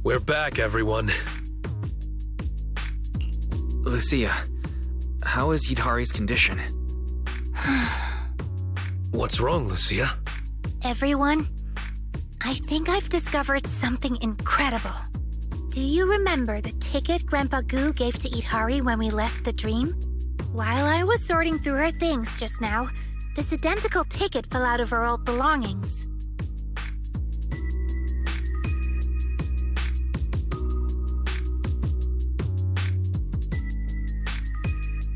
We're back, everyone. Lucia, how is Hidari's condition? What's wrong, Lucia? Everyone, I think I've discovered something incredible. Do you remember the ticket Grandpa Goo gave to Hidari when we left the dream? While I was sorting through her things just now, this identical ticket fell out of her old belongings.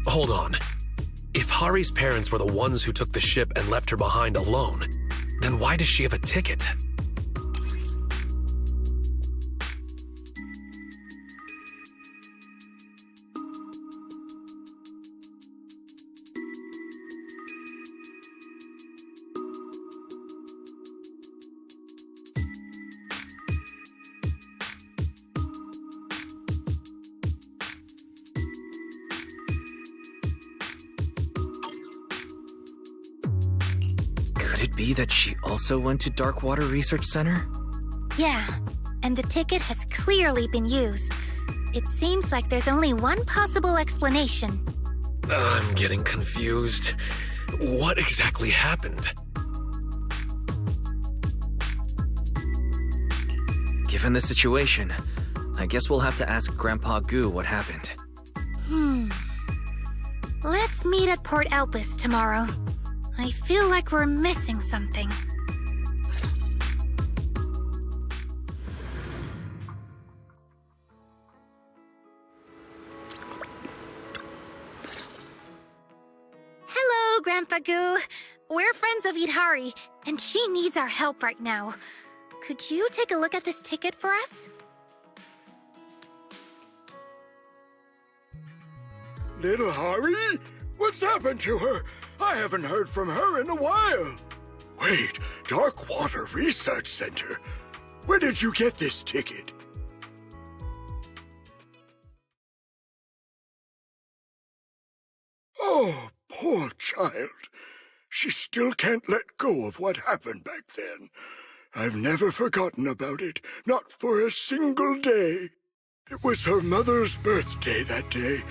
Hold on. If Hari's parents were the ones who took the ship and left her behind alone, then why does she have a ticket? Could it be that she also went to Darkwater Research Center? Yeah, and the ticket has clearly been used. It seems like there's only one possible explanation. I'm getting confused. What exactly happened? Given the situation, I guess we'll have to ask Grandpa Goo what happened. Let's meet at Port Elpis tomorrow. I feel like we're missing something. Hello, Grandpa Goo. We're friends of Hidari, and she needs our help right now. Could you take a look at this ticket for us? Little Hari? What's happened to her? I haven't heard from her in a while. Wait, Darkwater Research Center? Where did you get this ticket? Oh, poor child. She still can't let go of what happened back then. I've never forgotten about it, not for a single day. It was her mother's birthday that day.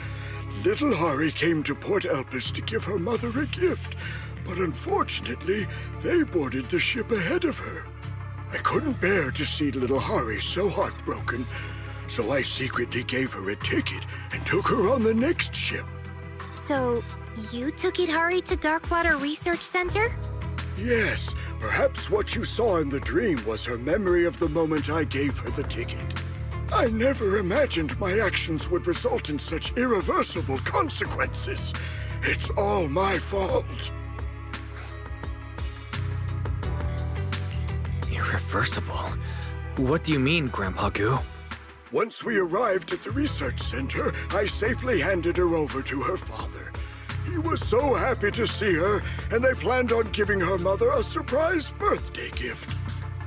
Little Hari came to Port Elpis to give her mother a gift, but unfortunately, they boarded the ship ahead of her. I couldn't bear to see little Hari so heartbroken, so I secretly gave her a ticket and took her on the next ship. So, you took Hidari to Darkwater Research Center? Yes, perhaps what you saw in the dream was her memory of the moment I gave her the ticket. I never imagined my actions would result in such irreversible consequences. It's all my fault. Irreversible? What do you mean, Grandpa Goo? Once we arrived at the research center, I safely handed her over to her father. He was so happy to see her, and they planned on giving her mother a surprise birthday gift.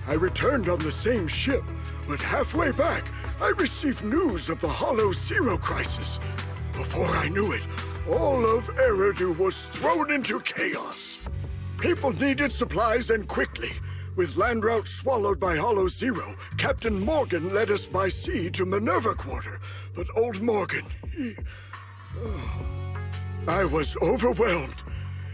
I returned on the same ship, but halfway back, I received news of the Hollow Zero crisis. Before I knew it, all of Eridu was thrown into chaos. People needed supplies and quickly. With land routes swallowed by Hollow Zero, Captain Morgan led us by sea to Minerva Quarter. But old Morgan, I was overwhelmed.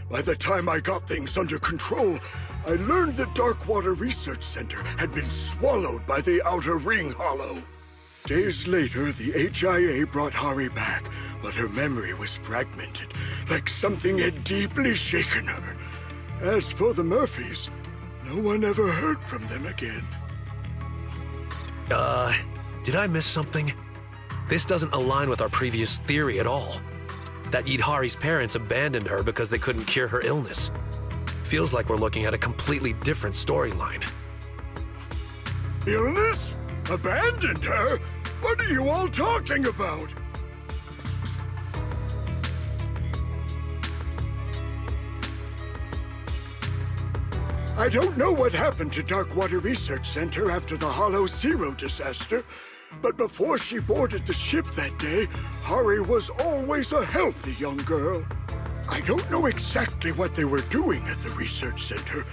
By the time I got things under control, I learned that Darkwater Research Center had been swallowed by the Outer Ring Hollow. Days later, the HIA brought Hari back, but her memory was fragmented, like something had deeply shaken her. As for the Murphys, no one ever heard from them again. Did I miss something? This doesn't align with our previous theory at all. That Hidari's parents abandoned her because they couldn't cure her illness. Feels like we're looking at a completely different storyline. Illness? Abandoned her? What are you all talking about? I don't know what happened to Darkwater Research Center after the Hollow Zero disaster, but before she boarded the ship that day, Hari was always a healthy young girl. I don't know exactly what they were doing at the research center,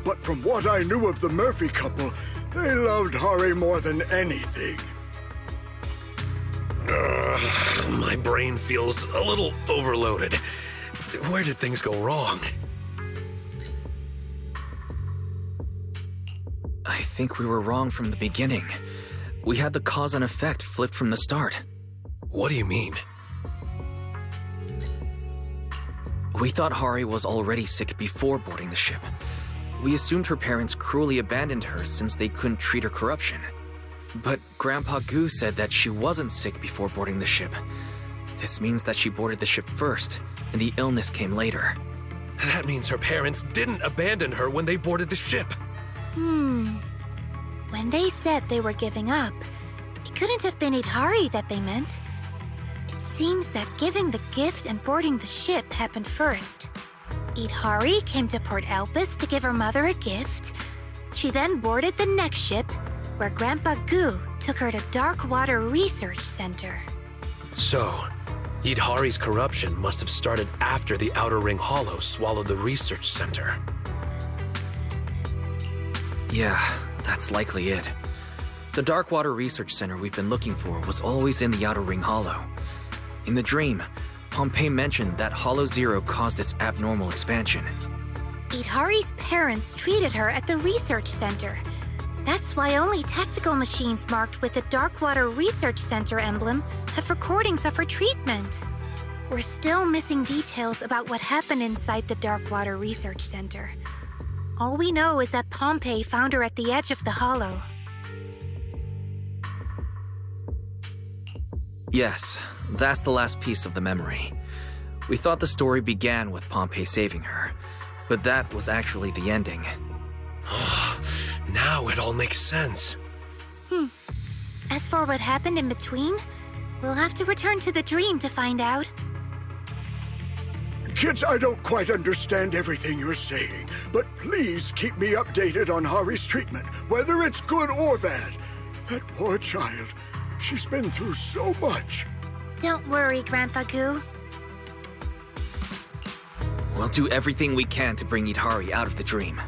But from what I knew of the Murphy couple, they loved Hari more than anything. My brain feels a little overloaded. Where did things go wrong? I think we were wrong from the beginning. We had the cause and effect flipped from the start. What do you mean? We thought Hari was already sick before boarding the ship. We assumed her parents cruelly abandoned her since they couldn't treat her corruption. But Grandpa Goo said that she wasn't sick before boarding the ship. This means that she boarded the ship first, and the illness came later. That means her parents didn't abandon her when they boarded the ship. When they said they were giving up, it couldn't have been Idhari that they meant. It seems that giving the gift and boarding the ship happened first. Idhari came to Port Elpis to give her mother a gift. She then boarded the next ship, where Grandpa Goo took her to Darkwater Research Center. So, Idhari's corruption must have started after the Outer Ring Hollow swallowed the research center. Yeah, that's likely it. The Darkwater Research Center we've been looking for was always in the Outer Ring Hollow. In the dream, Pompey mentioned that Hollow Zero caused its abnormal expansion. Idhari's parents treated her at the research center. That's why only tactical machines marked with the Darkwater Research Center emblem have recordings of her treatment. We're still missing details about what happened inside the Darkwater Research Center. All we know is that Pompey found her at the edge of the hollow. Yes, that's the last piece of the memory. We thought the story began with Pompey saving her, but that was actually the ending. Now it all makes sense. As for what happened in between, we'll have to return to the dream to find out. Kids, I don't quite understand everything you're saying, but please keep me updated on Hari's treatment, whether it's good or bad. That poor child, she's been through so much. Don't worry, Grandpa Goo. We'll do everything we can to bring Idhari out of the dream.